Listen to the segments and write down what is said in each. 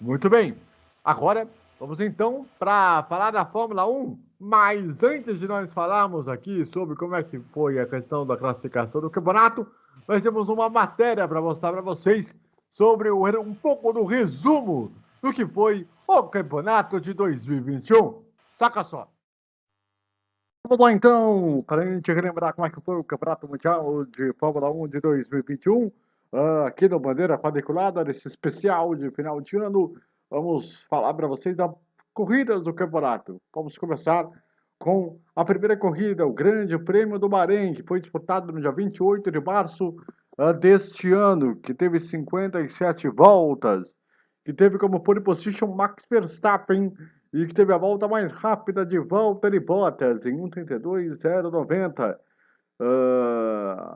Muito bem. Agora, vamos então para falar da Fórmula 1. Mas antes de nós falarmos aqui sobre como é que foi a questão da classificação do campeonato, nós temos uma matéria para mostrar para vocês sobre um pouco do resumo do que foi o campeonato de 2021. Saca só. Vamos lá então, para a gente relembrar como é que foi o Campeonato Mundial de Fórmula 1 de 2021, aqui no Bandeira Quadriculada, nesse especial de final de ano, vamos falar para vocês das corridas do campeonato. Vamos começar com a primeira corrida, o Grande Prêmio do Bahrein, que foi disputado no dia 28 de março deste ano, que teve 57 voltas, que teve como pole position Max Verstappen, e que teve a volta mais rápida de Valtteri Bottas em 1:32.090.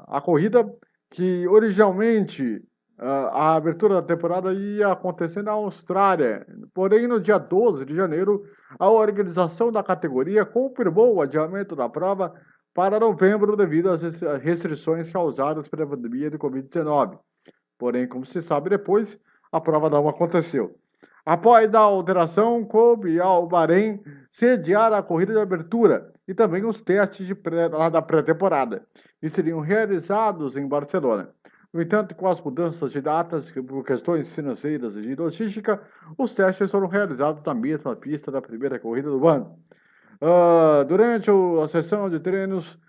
A corrida que originalmente a abertura da temporada ia acontecer na Austrália, porém no dia 12 de janeiro a organização da categoria confirmou o adiamento da prova para novembro devido às restrições causadas pela pandemia do Covid-19. Porém, como se sabe depois, a prova não aconteceu. Após a alteração, coube ao Bahrein sediar a corrida de abertura e também os testes da pré-temporada, e seriam realizados em Barcelona. No entanto, com as mudanças de datas por questões financeiras e de logística, os testes foram realizados na mesma pista da primeira corrida do ano. Durante a sessão de treinos,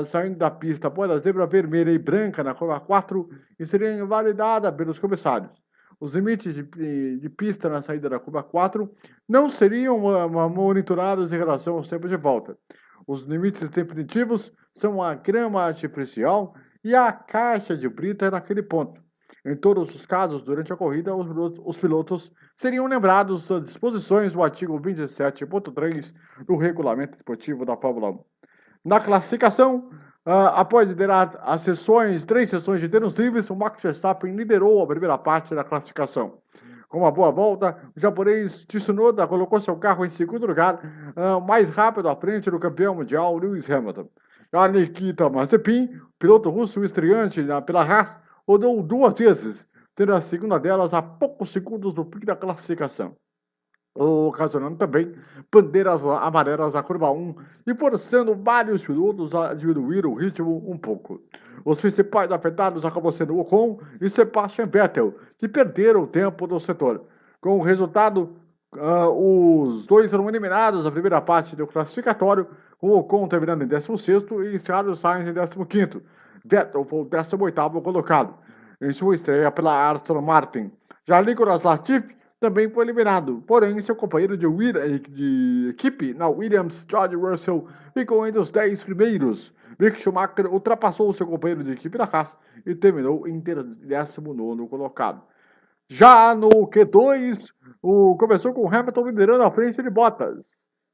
saindo da pista após a zebra vermelha e branca na curva 4, e seria invalidada pelos comissários. Os limites de pista na saída da curva 4 não seriam monitorados em relação aos tempos de volta. Os limites definitivos são a grama artificial e a caixa de brita naquele ponto. Em todos os casos, durante a corrida, os pilotos seriam lembrados das disposições do artigo 27.3 do Regulamento Esportivo da Fórmula 1. Na classificação, após liderar as três sessões de treinos livres, o Max Verstappen liderou a primeira parte da classificação. Com uma boa volta, o japonês Tsunoda colocou seu carro em segundo lugar, mais rápido à frente do campeão mundial Lewis Hamilton. Já Nikita Mazepin, piloto russo estreante pela Haas, rodou duas vezes, tendo a segunda delas a poucos segundos do fim da classificação, ocasionando também bandeiras amarelas na curva 1 e forçando vários pilotos a diminuir o ritmo um pouco. Os principais afetados acabam sendo Ocon e Sebastian Vettel, que perderam o tempo do setor. Com o resultado, os dois foram eliminados na primeira parte do classificatório, com o Ocon terminando em 16º e Carlos Sainz em 15º. Vettel foi o 18º colocado, em sua estreia pela Aston Martin. Já Nicolas Latifi também foi eliminado, porém seu companheiro de equipe na Williams, George Russell, ficou entre os 10 primeiros. Mick Schumacher ultrapassou seu companheiro de equipe na Haas e terminou em 19º colocado. Já no Q2, começou com Hamilton liderando à frente de Bottas,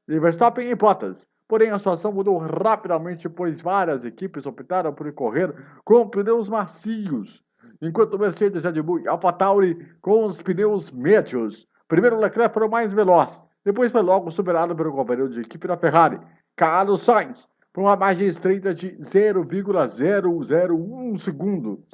de Verstappen e Bottas. Porém, a situação mudou rapidamente, pois várias equipes optaram por correr com pneus macios, enquanto Mercedes, Red Bull e AlphaTauri com os pneus médios. Primeiro, Leclerc foi o mais veloz, depois foi logo superado pelo companheiro de equipe da Ferrari, Carlos Sainz, por uma margem estreita de 0,001 segundo.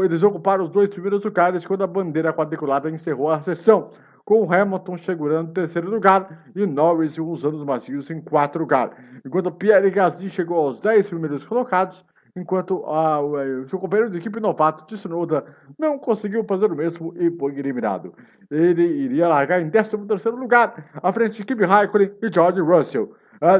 Eles ocuparam os dois primeiros lugares quando a bandeira quadriculada encerrou a sessão, com o Hamilton segurando o terceiro lugar e Norris usando os macios em quarto lugar, enquanto Pierre Gasly chegou aos 10 primeiros colocados, enquanto o seu companheiro de equipe novato, Tsunoda, não conseguiu fazer o mesmo e foi eliminado. Ele iria largar em 13º lugar, à frente de Kimi Raikkonen e George Russell.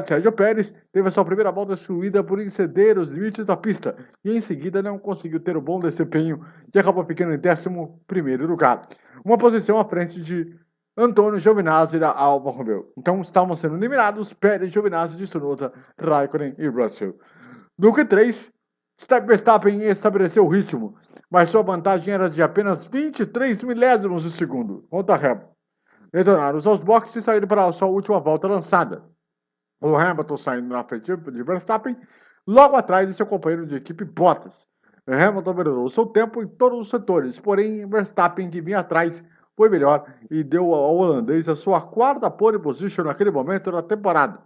Sérgio Pérez teve a sua primeira volta excluída por exceder os limites da pista e em seguida não conseguiu ter um bom desempenho e acabou ficando em 11º lugar, uma posição à frente de Antônio Giovinazzi da Alfa Romeo. Então estavam sendo eliminados Pérez, Giovinazzi, Tsunoda, Raikkonen e Russell. No Q3, Verstappen estabeleceu o ritmo, mas sua vantagem era de apenas 23 milésimos de segundo contra Hamilton. Retornaram aos boxes e saíram para a sua última volta lançada. O Hamilton saindo na frente de Verstappen, logo atrás de seu companheiro de equipe Bottas. Hamilton melhorou seu tempo em todos os setores, porém Verstappen, que vinha atrás, foi melhor e deu ao holandês a sua quarta pole position naquele momento da temporada.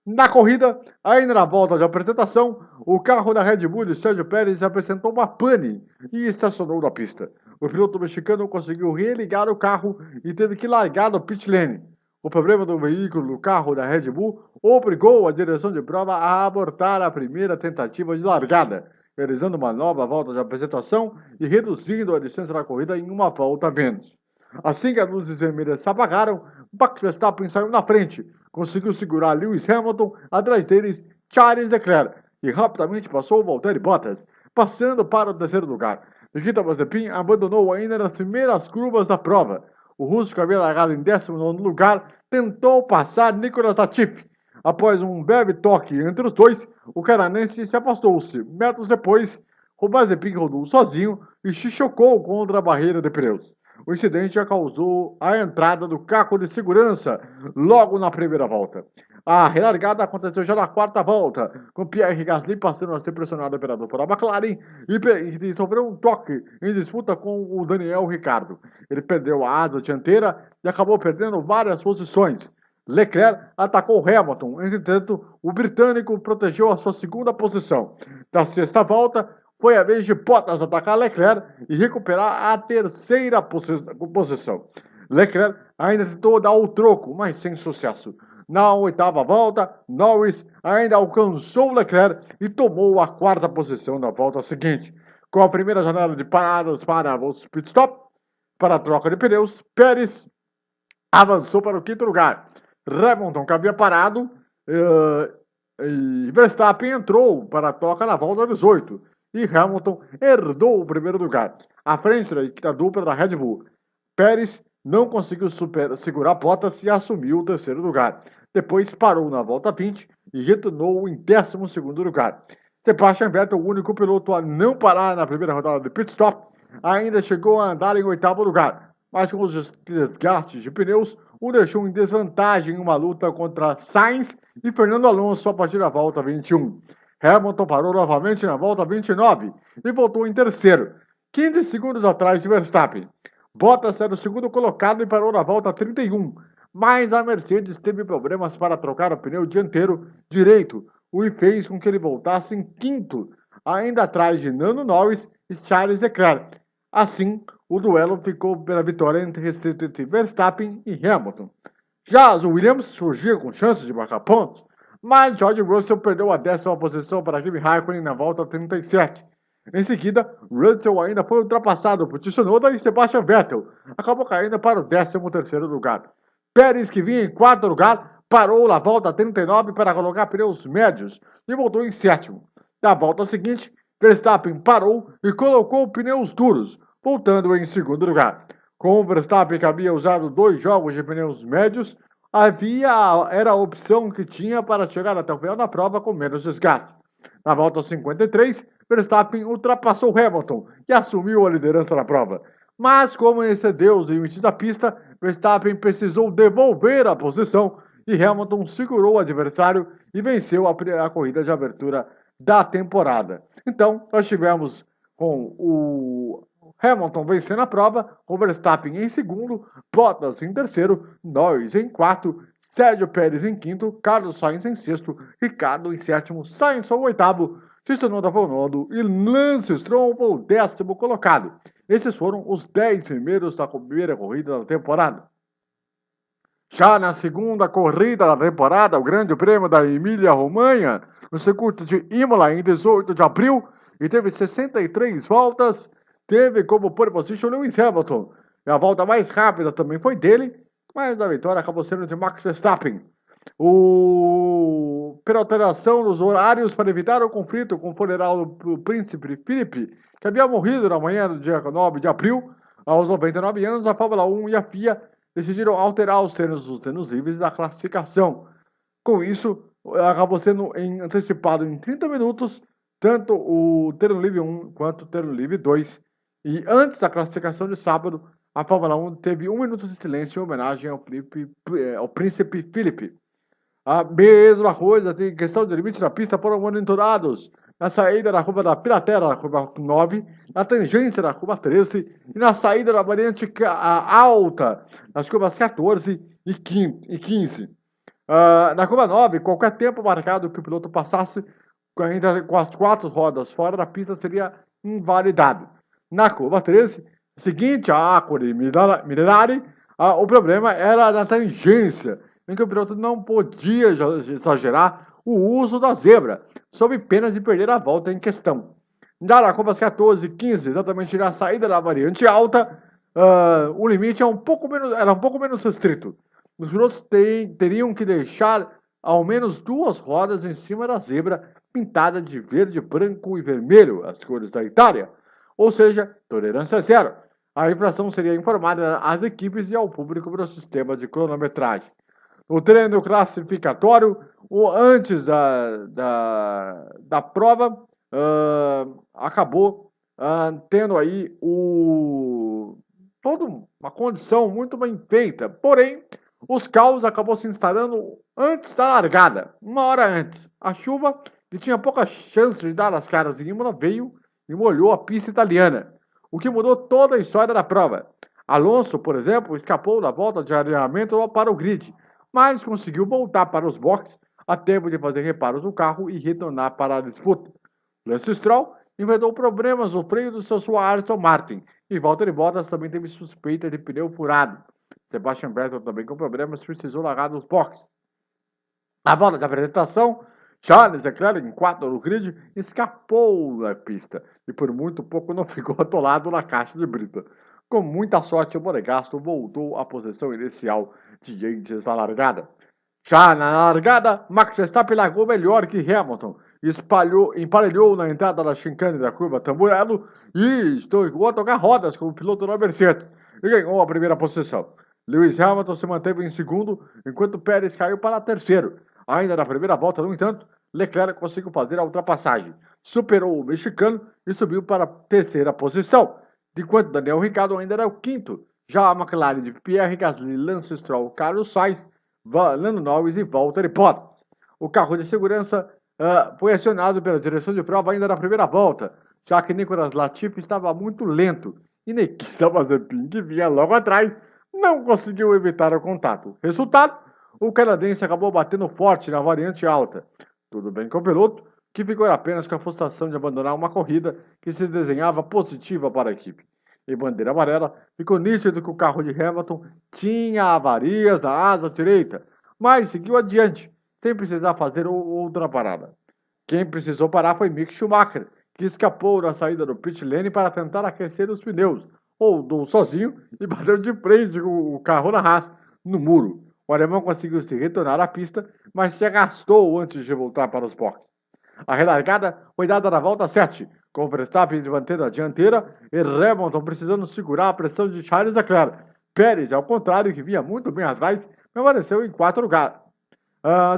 Na corrida, ainda na volta de apresentação, o carro da Red Bull de Sérgio Pérez apresentou uma pane e estacionou na pista. O piloto mexicano conseguiu religar o carro e teve que largar do pit lane. O problema do veículo do carro da Red Bull obrigou a direção de prova a abortar a primeira tentativa de largada, realizando uma nova volta de apresentação e reduzindo a distância da corrida em uma volta a menos. Assim que as luzes vermelhas se apagaram, Max Verstappen saiu na frente, conseguiu segurar Lewis Hamilton, atrás deles Charles Leclerc, e rapidamente passou o Valtteri Bottas, passando para o terceiro lugar. Nikita Mazepin abandonou ainda nas primeiras curvas da prova. O russo, que havia largado em 19º lugar, tentou passar Nicolas Latifi. Após um breve toque entre os dois, o canadense se afastou-se. Metros depois, o Mazepin rodou sozinho e se chocou contra a barreira de pneus. O incidente já causou a entrada do carro de segurança logo na primeira volta. A relargada aconteceu já na quarta volta, com Pierre Gasly passando a ser pressionado pela McLaren e sofreu um toque em disputa com o Daniel Ricciardo. Ele perdeu a asa dianteira e acabou perdendo várias posições. Leclerc atacou Hamilton, entretanto, o britânico protegeu a sua segunda posição. Na sexta volta, foi a vez de Bottas atacar Leclerc e recuperar a terceira posição. Leclerc ainda tentou dar o troco, mas sem sucesso. Na oitava volta, Norris ainda alcançou Leclerc e tomou a quarta posição na volta seguinte. Com a primeira janela de paradas para os pitstop, para a troca de pneus, Pérez avançou para o quinto lugar. Hamilton, que havia parado, e Verstappen entrou para a troca na volta 18. E Hamilton herdou o primeiro lugar, à frente da dupla da Red Bull. Pérez não conseguiu segurar Bottas e assumiu o terceiro lugar. Depois parou na volta 20 e retornou em 12º lugar. Sebastian Vettel, o único piloto a não parar na primeira rodada de pit stop, ainda chegou a andar em 8º lugar, mas com os desgastes de pneus, o deixou em desvantagem em uma luta contra Sainz e Fernando Alonso a partir da volta 21. Hamilton parou novamente na volta 29 e voltou em terceiro, 15 segundos atrás de Verstappen. Bottas era o segundo colocado e parou na volta 31, mas a Mercedes teve problemas para trocar o pneu dianteiro direito, o que fez com que ele voltasse em quinto, ainda atrás de Lando Norris e Charles Leclerc. Assim, o duelo ficou pela vitória entre Verstappen e Hamilton. Já as Williams surgiu com chances de marcar pontos, mas George Russell perdeu a 10ª posição para Kimi Raikkonen na volta 37. Em seguida, Russell ainda foi ultrapassado por Tsunoda e Sebastian Vettel, acabou caindo para o 13º lugar. Pérez, que vinha em quarto lugar, parou na volta 39 para colocar pneus médios e voltou em sétimo. Na volta seguinte, Verstappen parou e colocou pneus duros, voltando em segundo lugar. Como Verstappen havia usado 2 jogos de pneus médios, era a opção que tinha para chegar até o final da prova com menos desgaste. Na volta 53, Verstappen ultrapassou Hamilton e assumiu a liderança da prova. Mas, como excedeu os limites da pista, Verstappen precisou devolver a posição e Hamilton segurou o adversário e venceu a corrida de abertura da temporada. Então, nós tivemos com o Hamilton vencendo a prova, com Verstappen em segundo, Bottas em terceiro, Norris em quarto, Sérgio Pérez em quinto, Carlos Sainz em sexto, Ricciardo em sétimo, Sainz foi o oitavo, Tsunoda foi o nono e Lance Stroll foi o 10º colocado. Esses foram os 10 primeiros da primeira corrida da temporada. Já na segunda corrida da temporada, o Grande Prêmio da Emília-Romanha, no circuito de Imola, em 18 de abril, e teve 63 voltas, teve como pole position Lewis Hamilton. E a volta mais rápida também foi dele, mas a vitória acabou sendo de Max Verstappen. Pela alteração dos horários para evitar o conflito com o funeral do príncipe Felipe, que havia morrido na manhã do dia 9 de abril, aos 99 anos, a Fórmula 1 e a FIA decidiram alterar os treinos livres da classificação. Com isso, acabou sendo antecipado em 30 minutos, tanto o treino livre 1 quanto o treino livre 2. E antes da classificação de sábado, a Fórmula 1 teve 1 minuto de silêncio em homenagem ao príncipe Felipe. A mesma coisa, tem questão de limite da pista, foram monitorados na saída da curva da Piratera, na curva 9, na tangência da curva 13 e na saída da variante alta, nas curvas 14 e 15. Na curva 9, qualquer tempo marcado que o piloto passasse ainda com as 4 rodas fora da pista seria invalidado. Na curva 13, Seguinte, a Acuri Minerari, o problema era da tangência, em que o piloto não podia exagerar o uso da zebra, sob pena de perder a volta em questão. Dada a curvas 14 e 15, exatamente na saída da variante alta, o limite era um pouco menos restrito. Os pilotos teriam que deixar ao menos duas rodas em cima da zebra, pintada de verde, branco e vermelho, as cores da Itália. Ou seja, tolerância zero. A infração seria informada às equipes e ao público pelo sistema de cronometragem. No treino classificatório, antes da prova, acabou tendo aí toda uma condição muito bem feita. Porém, os caos acabou se instalando antes da largada, uma hora antes. A chuva, que tinha poucas chances de dar as caras em Imola, veio e molhou a pista italiana, o que mudou toda a história da prova. Alonso, por exemplo, escapou da volta de alinhamento para o grid, mas conseguiu voltar para os boxes a tempo de fazer reparos no carro e retornar para a disputa. Lance Stroll inventou problemas no freio do seu sua Aston Martin e Valtteri Bottas também teve suspeita de pneu furado. Sebastian Vettel também com problemas precisou largar nos boxes. Na volta de apresentação, Charles Leclerc, em 4 no grid, escapou da pista e por muito pouco não ficou atolado na caixa de brita. Com muita sorte, o Monegasso voltou à posição inicial de antes da largada. Já na largada, Max Verstappen largou melhor que Hamilton, emparelhou na entrada da chicane da curva Tamburello e chegou a tocar rodas como piloto da Mercedes e ganhou a primeira posição. Lewis Hamilton se manteve em segundo, enquanto Pérez caiu para terceiro. Ainda na primeira volta, no entanto, Leclerc conseguiu fazer a ultrapassagem, superou o mexicano e subiu para a terceira posição, enquanto Daniel Ricciardo ainda era o quinto. Já a McLaren de Pierre Gasly, Lance Stroll, Carlos Sainz, Lando Norris e Valtteri Bottas. O carro de segurança foi acionado pela direção de prova ainda na primeira volta, já que Nicolas Latifi estava muito lento e Nikita Mazepin, que vinha logo atrás, não conseguiu evitar o contato. Resultado, o canadense acabou batendo forte na variante alta. Tudo bem com o piloto, que ficou apenas com a frustração de abandonar uma corrida que se desenhava positiva para a equipe. Em bandeira amarela, ficou nítido que o carro de Hamilton tinha avarias da asa direita, mas seguiu adiante, sem precisar fazer outra parada. Quem precisou parar foi Mick Schumacher, que escapou da saída do pit lane para tentar aquecer os pneus, rodou sozinho e bateu de frente com o carro na Haas no muro. O alemão conseguiu se retornar à pista, mas se arrastou antes de voltar para os boxes. A relargada foi dada na volta 7, com Verstappen mantendo a dianteira e Hamilton precisando segurar a pressão de Charles Leclerc. Pérez, ao contrário, que vinha muito bem atrás, permaneceu em 4 lugares,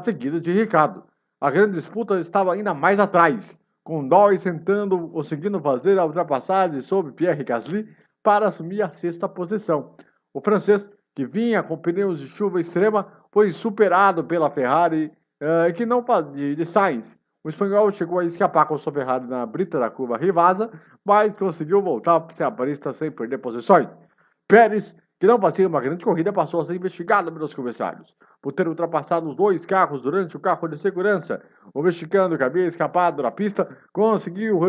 seguido de Ricciardo. A grande disputa estava ainda mais atrás, com Norris conseguindo fazer a ultrapassagem sobre Pierre Gasly para assumir a 6ª posição. O francês, que vinha com pneus de chuva extrema, foi superado pela Ferrari de Sainz. O espanhol chegou a escapar com sua Ferrari na brita da curva Rivasa, mas conseguiu voltar para a pista sem perder posições. Pérez, que não fazia uma grande corrida, passou a ser investigado pelos comissários por ter ultrapassado os 2 carros durante o carro de segurança. O mexicano, que havia escapado da pista, conseguiu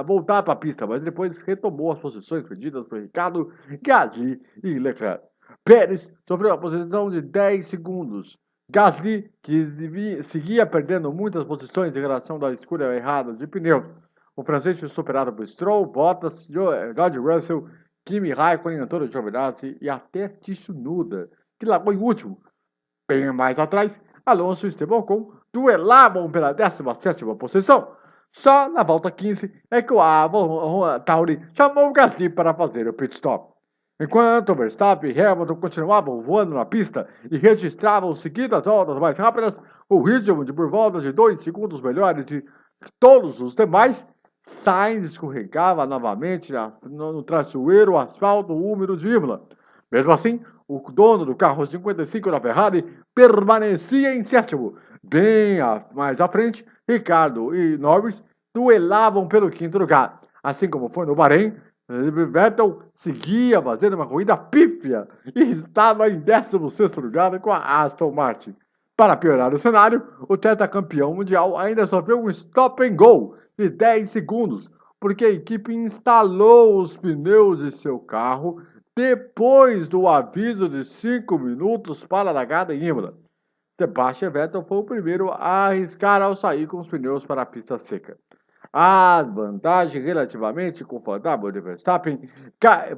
voltar para a pista, mas depois retomou as posições perdidas por Ricciardo, Gasly e Leclerc. Pérez sofreu a posição de 10 segundos. Gasly, que seguia perdendo muitas posições em relação à escolha errada de pneus. O francês foi superado por Stroll, Bottas, George Russell, Kimi Raikkonen, Antonio Giovinazzi e até Tsunoda, que largou em último. Bem mais atrás, Alonso e Esteban Ocon duelavam pela 17ª posição. Só na volta 15 é que o Tauri chamou o Gasly para fazer o pit stop. Enquanto Verstappen e Hamilton continuavam voando na pista e registravam seguidas voltas mais rápidas, o ritmo de por volta de 2 segundos melhores de todos os demais, Sainz escorregava novamente no traiçoeiro asfalto úmido de Imola. Mesmo assim, o dono do carro 55 da Ferrari permanecia em 7º. Bem mais à frente, Ricciardo e Norris duelavam pelo 5º lugar. Assim como foi no Bahrein, Vettel seguia fazendo uma corrida pífia e estava em 16º lugar com a Aston Martin. Para piorar o cenário, o tetracampeão mundial ainda sofreu um stop and go de 10 segundos, porque a equipe instalou os pneus de seu carro depois do aviso de 5 minutos para a largada em Imola. Sebastian Vettel foi o primeiro a arriscar ao sair com os pneus para a pista seca. A vantagem relativamente confortável de Verstappen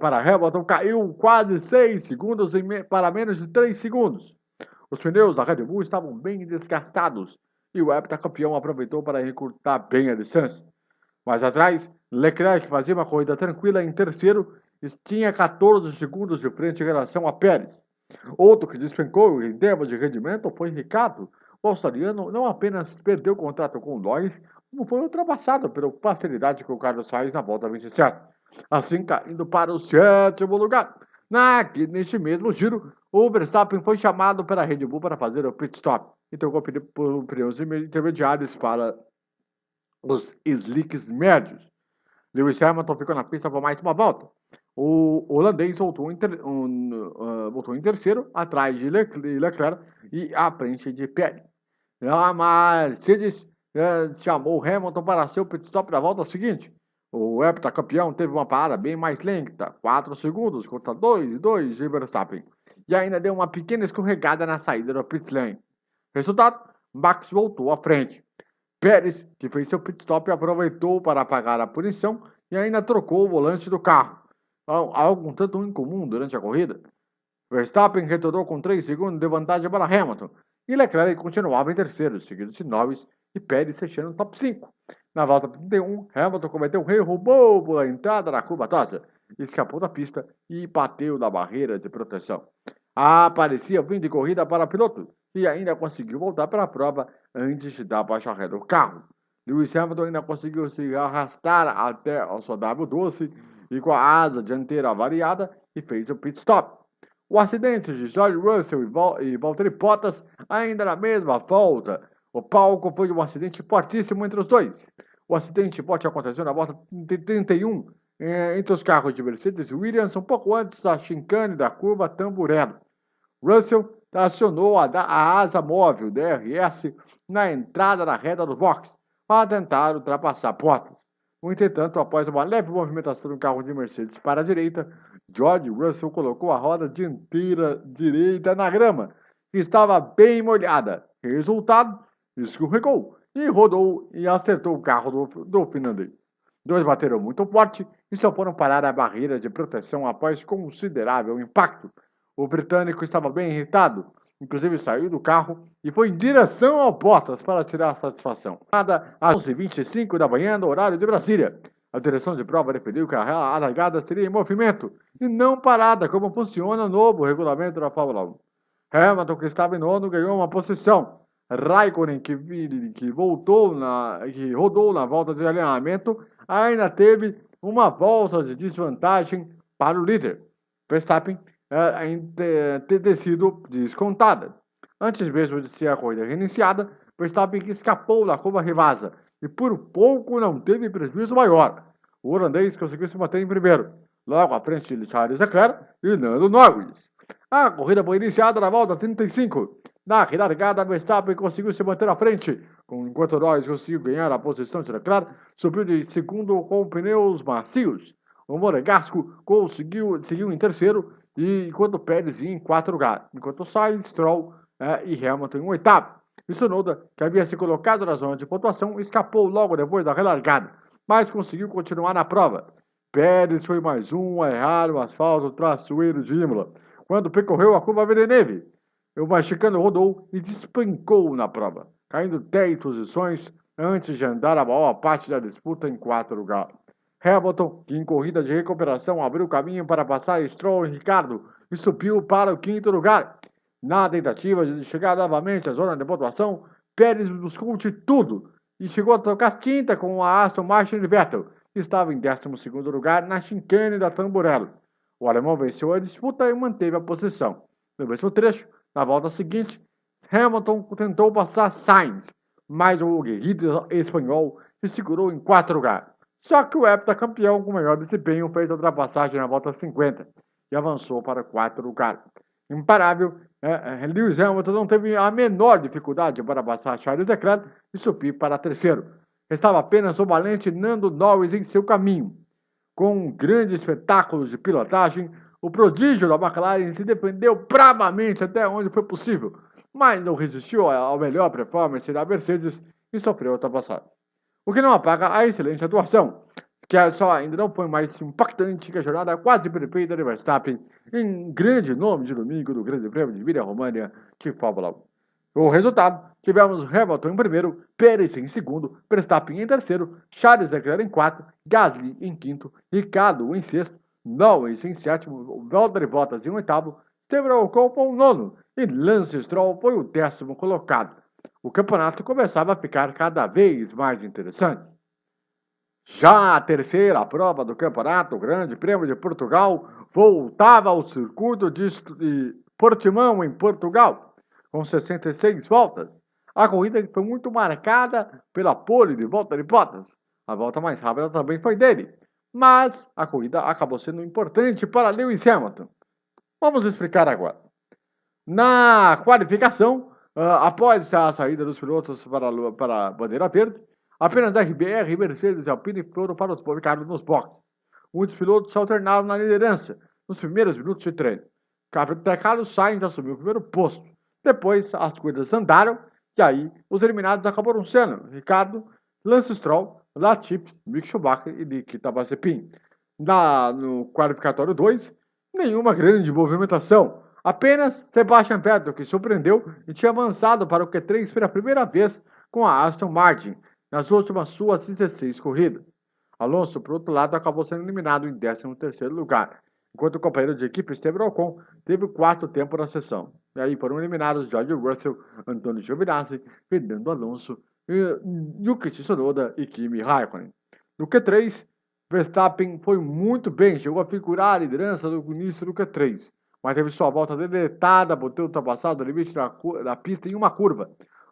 para Hamilton caiu quase 6 segundos para menos de 3 segundos. Os pneus da Red Bull estavam bem desgastados e o heptacampeão aproveitou para encurtar bem a distância. Mais atrás, Leclerc fazia uma corrida tranquila em terceiro e tinha 14 segundos de frente em relação a Pérez. Outro que despencou em termos de rendimento foi Ricardo. O australiano não apenas perdeu o contrato com o Norris, como foi ultrapassado pela facilidade com o Carlos Sainz na volta 27, assim caindo para o 7º lugar. Neste mesmo giro, o Verstappen foi chamado pela Red Bull para fazer o pit stop e trocou por pneus intermediários para os slicks médios. Lewis Hamilton ficou na pista por mais uma volta. O holandês voltou em terceiro, atrás de Leclerc e à frente de Pérez. A Mercedes chamou Hamilton para seu pit stop na volta seguinte. O heptacampeão teve uma parada bem mais lenta, 4 segundos contra 2 de Verstappen, e ainda deu uma pequena escorregada na saída do pit lane. Resultado, Max voltou à frente. Pérez, que fez seu pit stop, aproveitou para pagar a punição e ainda trocou o volante do carro, algo um tanto incomum durante a corrida. Verstappen retornou com 3 segundos de vantagem para Hamilton e Leclerc continuava em terceiro, seguido de Norris e Pérez fechando o top 5. Na volta 31, Hamilton cometeu um erro bobo na entrada da curva tosa, escapou da pista e bateu na barreira de proteção. Parecia fim de corrida para o piloto e ainda conseguiu voltar para a prova antes de dar baixa ré do carro. Lewis Hamilton ainda conseguiu se arrastar até a sua W12 e com a asa dianteira variada e fez o pit stop. O acidente de George Russell e Valtteri Bottas ainda na mesma volta. O palco foi um acidente fortíssimo entre os dois. O acidente forte aconteceu na volta 31 entre os carros de Mercedes e Williams, um pouco antes da chicane da curva Tamburello. Russell acionou a asa móvel DRS na entrada da reta do box para tentar ultrapassar Bottas. No entretanto, após uma leve movimentação do carro de Mercedes para a direita, George Russell colocou a roda dianteira direita na grama, que estava bem molhada. Resultado, escorregou e rodou e acertou o carro do finlandês. Dois bateram muito forte e só foram parar a barreira de proteção após considerável impacto. O britânico estava bem irritado, inclusive saiu do carro e foi em direção ao Bottas para tirar a satisfação. Nada às 11h25 da manhã no horário de Brasília. A direção de prova definiu que a largada seria em movimento e não parada, como funciona o novo regulamento da Fórmula 1. Hamilton, que estava em nono, ganhou uma posição. Raikkonen, que rodou na volta de alinhamento, ainda teve uma volta de desvantagem para o líder. Verstappen ter sido descontada. Antes mesmo de ser a corrida reiniciada, Verstappen escapou da curva rivasa e por pouco não teve prejuízo maior. O holandês conseguiu se manter em primeiro, logo à frente de Charles Leclerc e Lando Norris. A corrida foi iniciada na volta 35. Na relargada, Verstappen conseguiu se manter à frente, enquanto Norris conseguiu ganhar a posição de Leclerc, subiu de segundo com pneus macios. O monegasco seguiu em terceiro, e enquanto Pérez ia em quarto lugar, enquanto Sainz, Stroll e Hamilton em oitavo. E Tsunoda, que havia se colocado na zona de pontuação, escapou logo depois da relargada, mas conseguiu continuar na prova. Pérez foi mais um a errar o asfalto traçoeiro de Imola, quando percorreu a curva Villeneuve. O mexicano rodou e despencou na prova, caindo 10 posições antes de andar a maior parte da disputa em quarto lugar. Hamilton, que em corrida de recuperação abriu caminho para passar Stroll e Ricardo e subiu para o quinto lugar. Na tentativa de chegar novamente à zona de pontuação, Pérez buscou de tudo e chegou a trocar tinta com a Aston Martin de Vettel, que estava em 12º lugar na chicane da Tamburello. O alemão venceu a disputa e manteve a posição. No mesmo trecho, na volta seguinte, Hamilton tentou passar Sainz, mas o guerreiro espanhol se segurou em quarto lugar. Só que o heptacampeão com melhor desempenho fez a ultrapassagem na volta 50 e avançou para o quarto lugar. Imparável, Lewis Hamilton não teve a menor dificuldade para passar Charles Leclerc e subir para terceiro. Estava apenas o valente Lando Norris em seu caminho. Com um grande espetáculo de pilotagem, o prodígio da McLaren se defendeu bravamente até onde foi possível, mas não resistiu ao melhor performance da Mercedes e sofreu ultrapassagem. O que não apaga a excelente atuação, que só ainda não foi mais impactante que a jornada quase perfeita de Verstappen em grande nome de domingo do Grande Prêmio de Emília-Romagna de Fórmula 1. O resultado, tivemos Hamilton em primeiro, Pérez em segundo, Verstappen em terceiro, Charles Leclerc em quarto, Gasly em quinto, Ricardo em sexto, Norris em sétimo, Valtteri Bottas em oitavo, Esteban Ocon foi o nono e Lance Stroll foi o 10º colocado. O campeonato começava a ficar cada vez mais interessante. Já a terceira prova do campeonato, o Grande Prêmio de Portugal, voltava ao circuito de Portimão, em Portugal, com 66 voltas. A corrida foi muito marcada pela pole de Valtteri Bottas. A volta mais rápida também foi dele. Mas a corrida acabou sendo importante para Lewis Hamilton. Vamos explicar agora. Na qualificação, após a saída dos pilotos para a bandeira verde, apenas a RBR, Mercedes e Alpine foram para os ficaram nos boxes. Muitos pilotos se alternaram na liderança nos primeiros minutos de treino. Carlos Sainz assumiu o primeiro posto. Depois, as corridas andaram e aí os eliminados acabaram sendo Ricardo, Lance Stroll, Latifi, Mick Schumacher e Nikita Mazepin. No qualificatório 2, nenhuma grande movimentação. Apenas Sebastian Vettel, que surpreendeu e tinha avançado para o Q3 pela primeira vez com a Aston Martin nas últimas suas 16 corridas. Alonso, por outro lado, acabou sendo eliminado em 13º lugar, enquanto o companheiro de equipe Esteban Ocon teve o 4º tempo na sessão. E aí foram eliminados George Russell, Antonio Giovinazzi, Fernando Alonso, Yuki Tsunoda e Kimi Raikkonen. No Q3, Verstappen foi muito bem, chegou a figurar a liderança no início do Q3, mas teve sua volta deletada por ter ultrapassado o limite da pista em uma curva.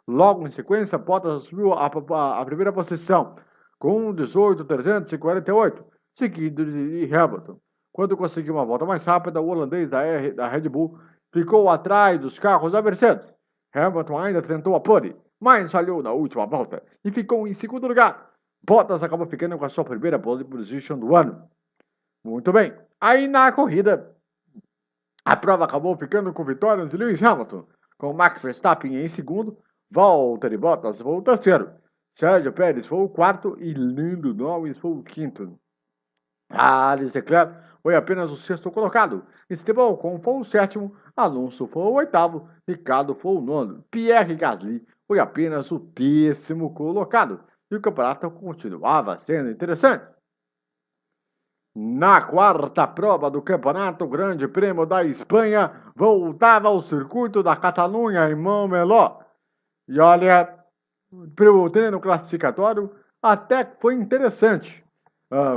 Logo em sequência, Bottas assumiu a primeira posição, com 18.348, seguido de Hamilton. Quando conseguiu uma volta mais rápida, o holandês da Red Bull ficou atrás dos carros da Mercedes. Hamilton ainda tentou a pole, mas falhou na última volta e ficou em segundo lugar. Bottas acabou ficando com a sua primeira pole position do ano. Muito bem. Aí na corrida, a prova acabou ficando com vitória de Lewis Hamilton, com Max Verstappen em segundo, Valtteri Bottas foi o terceiro, Sérgio Pérez foi o quarto e Lando Norris foi o quinto. Charles Leclerc foi apenas o sexto colocado, Esteban Ocon foi o sétimo, Alonso foi o oitavo, Ricardo foi o nono, Pierre Gasly foi apenas o 10º colocado. E o campeonato continuava sendo interessante. Na quarta prova do campeonato, o Grande Prêmio da Espanha voltava ao circuito da Catalunha em Montmeló. E olha, o treino classificatório até foi interessante,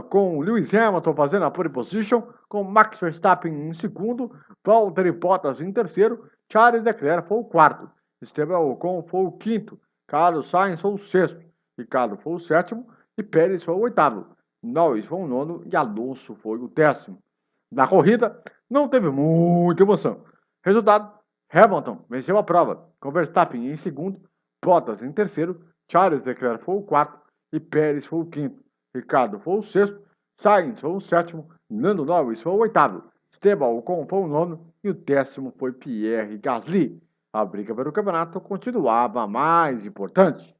com Lewis Hamilton fazendo a pole position, com Max Verstappen em segundo, Valtteri Bottas em terceiro, Charles Leclerc foi o quarto, Esteban Ocon foi o quinto, Carlos Sainz foi o sexto, Ricardo foi o sétimo e Pérez foi o oitavo, Norris foi o nono e Alonso foi o 10º. Na corrida, não teve muita emoção. Resultado, Hamilton venceu a prova, com Verstappen em segundo, Bottas em terceiro, Charles Leclerc foi o quarto e Pérez foi o quinto. Ricardo foi o sexto, Sainz foi o sétimo, Lando Norris foi o oitavo, Esteban Ocon foi o nono e o 10º foi Pierre Gasly. A briga pelo campeonato continuava mais importante.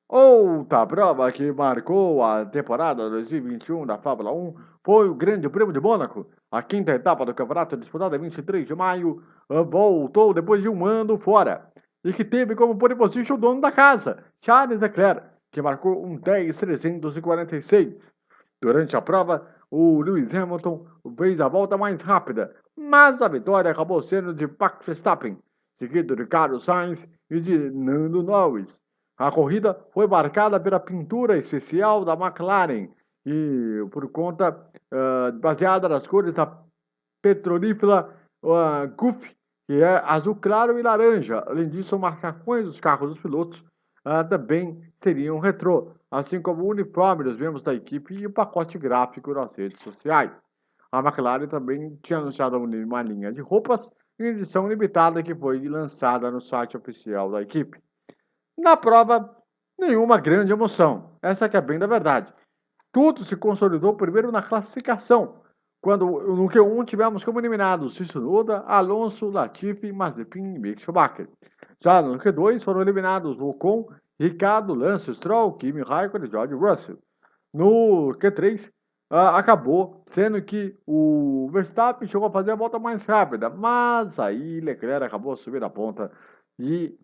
Outra prova que marcou a temporada 2021 da Fórmula 1 foi o Grande Prêmio de Mônaco. A quinta etapa do campeonato, disputada em 23 de maio, voltou depois de um ano fora. E que teve como pole position o dono da casa, Charles Leclerc, que marcou um 10.346. Durante a prova, o Lewis Hamilton fez a volta mais rápida, mas a vitória acabou sendo de Max Verstappen, seguido de Carlos Sainz e de Lando Norris. A corrida foi marcada pela pintura especial da McLaren e por conta baseada nas cores da petrolífera Gulf, que é azul claro e laranja. Além disso, os marcacões dos carros dos pilotos também seriam retrô, assim como o uniforme dos membros da equipe e o pacote gráfico nas redes sociais. A McLaren também tinha anunciado uma linha de roupas em edição limitada que foi lançada no site oficial da equipe. Na prova, nenhuma grande emoção. Essa que é bem da verdade. Tudo se consolidou primeiro na classificação, quando no Q1 tivemos como eliminados Tsunoda, Alonso, Latifi, Mazepin e Mick Schumacher. Já no Q2 foram eliminados Ocon, Ricardo, Lance Stroll, Kimi Raikkonen e George Russell. No Q3 acabou sendo que o Verstappen chegou a fazer a volta mais rápida, mas aí Leclerc acabou subindo a ponta e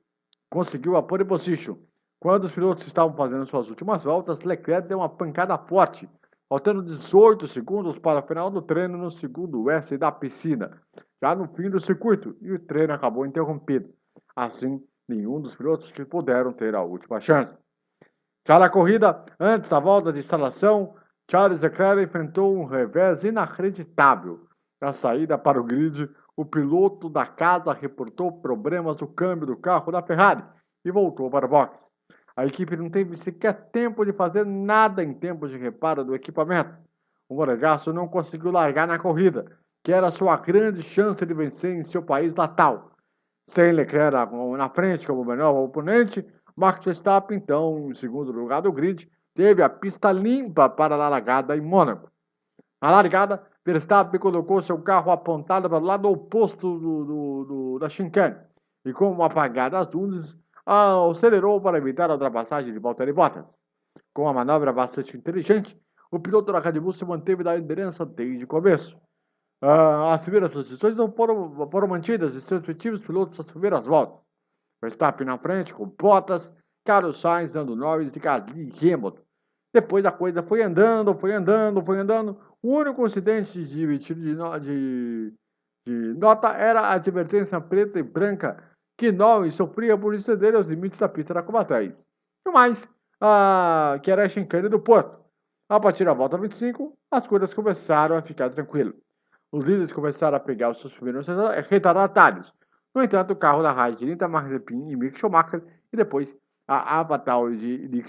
conseguiu a pole position. Quando os pilotos estavam fazendo suas últimas voltas, Leclerc deu uma pancada forte, faltando 18 segundos para o final do treino no segundo S da piscina, já no fim do circuito, e o treino acabou interrompido. Assim, nenhum dos pilotos que puderam ter a última chance. Já na corrida, antes da volta de instalação, Charles Leclerc enfrentou um revés inacreditável. Na saída para o grid, o piloto da casa reportou problemas no câmbio do carro da Ferrari e voltou para o box. A equipe não teve sequer tempo de fazer nada em tempo de reparo do equipamento. O monegasco não conseguiu largar na corrida, que era sua grande chance de vencer em seu país natal. Sem Leclerc na frente como melhor oponente, Max Verstappen, então, em segundo lugar do grid, teve a pista limpa para a largada em Mônaco. Na largada, Verstappen colocou seu carro apontado para o lado oposto da chicane e, com uma apagada às luzes, acelerou para evitar a ultrapassagem de Valtteri Bottas. Com uma manobra bastante inteligente, o piloto da Red Bull se manteve na liderança desde o começo. As primeiras posições não foram mantidas e seus respectivos pilotos as primeiras voltas. Verstappen na frente com Bottas, Carlos Sainz dando Norris de Gasly e Hamilton. Depois a coisa foi andando. O único incidente de nota era a advertência preta e branca que Norris sofria por exceder os limites da pista da curva 3. E mais, que era a chicane do Porto. A partir da volta 25, as coisas começaram a ficar tranquilas. Os líderes começaram a pegar os seus primeiros retardatários. No entanto, o carro da Haas de Linda Mazepin e Mick Schumacher e depois a Avatar de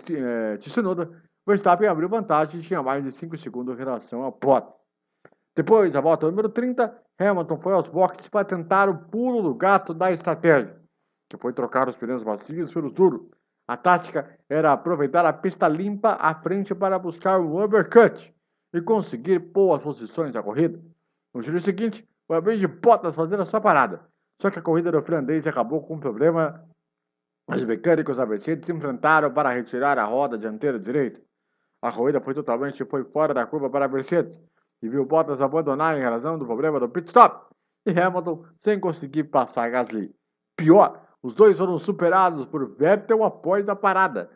Tsunoda, Verstappen abriu vantagem e tinha mais de 5 segundos em relação ao Bottas. Depois da volta número 30, Hamilton foi aos boxes para tentar o pulo do gato da estratégia, que foi trocar os pneus macios pelos duros. A tática era aproveitar a pista limpa à frente para buscar um uppercut e conseguir boas posições na corrida. No giro seguinte, foi a vez de Bottas fazer a sua parada. Só que a corrida do finlandês acabou com um problema. Os mecânicos da Mercedes se enfrentaram para retirar a roda dianteira direita. A corrida foi fora da curva para a Mercedes, e viu Bottas abandonar em razão do problema do pit stop, e Hamilton sem conseguir passar Gasly. Pior, os dois foram superados por Vettel após a parada.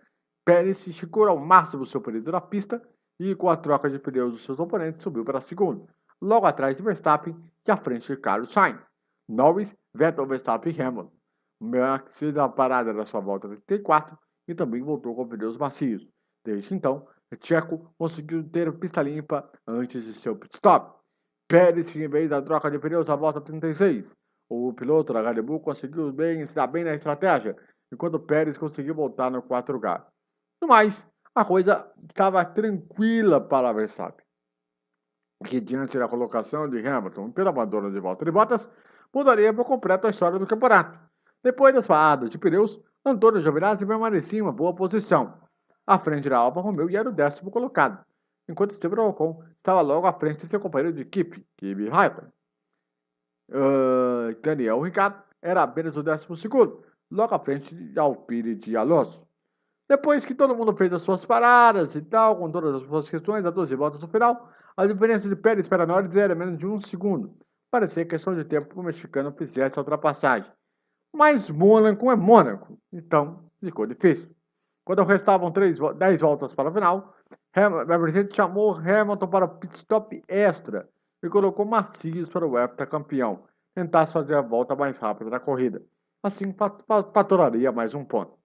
Pérez esticou ao máximo seu período na pista e, com a troca de pneus dos seus oponentes, subiu para segundo, logo atrás de Verstappen e à frente de Carlos Sainz. Norris, Vettel, Verstappen e Hamilton. Max fez a parada na sua volta 34 e também voltou com pneus macios. Desde então, Checo conseguiu ter pista limpa antes de seu pit stop. Pérez, em vez da troca de pneus na volta 36. O piloto da Red Bull conseguiu estar bem na estratégia, enquanto Pérez conseguiu voltar no 4 lugar. No mais, a coisa estava tranquila para Verstappen, que diante da colocação de Hamilton pelo abandono de Valtteri Bottas, mudaria por completo a história do campeonato. Depois das paradas de pneus, Antônio Giovinazzi permanecia em uma boa posição, à frente da Alfa Romeo e era o 10º colocado, enquanto Esteban Ocon estava logo à frente de seu companheiro de equipe, Kimi Raikkonen. Daniel Ricciardo era apenas o 12º, logo à frente de Alpine de Alonso. Depois que todo mundo fez as suas paradas e tal, com todas as suas questões, a 12 voltas no final, a diferença de Pérez para Norris era menos de 1 segundo. Parecia questão de tempo para o mexicano fizesse a ultrapassagem. Mas Mônaco é Mônaco, então ficou difícil. Quando restavam 10 voltas para o final, a Mercedes chamou Hamilton para o pit stop extra e colocou macios para o heptacampeão tentasse fazer a volta mais rápida da corrida. Assim, faturaria mais um ponto.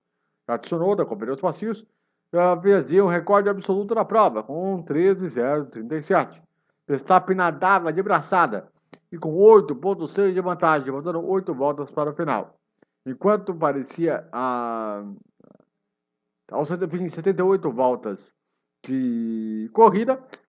A Tsunoda, com pneus macios, fazia um recorde absoluto na prova, com 13,037. Verstappen nadava de braçada e com 8,6 de vantagem, faltando 8 voltas para o final. Enquanto parecia aos 78 voltas de corrida,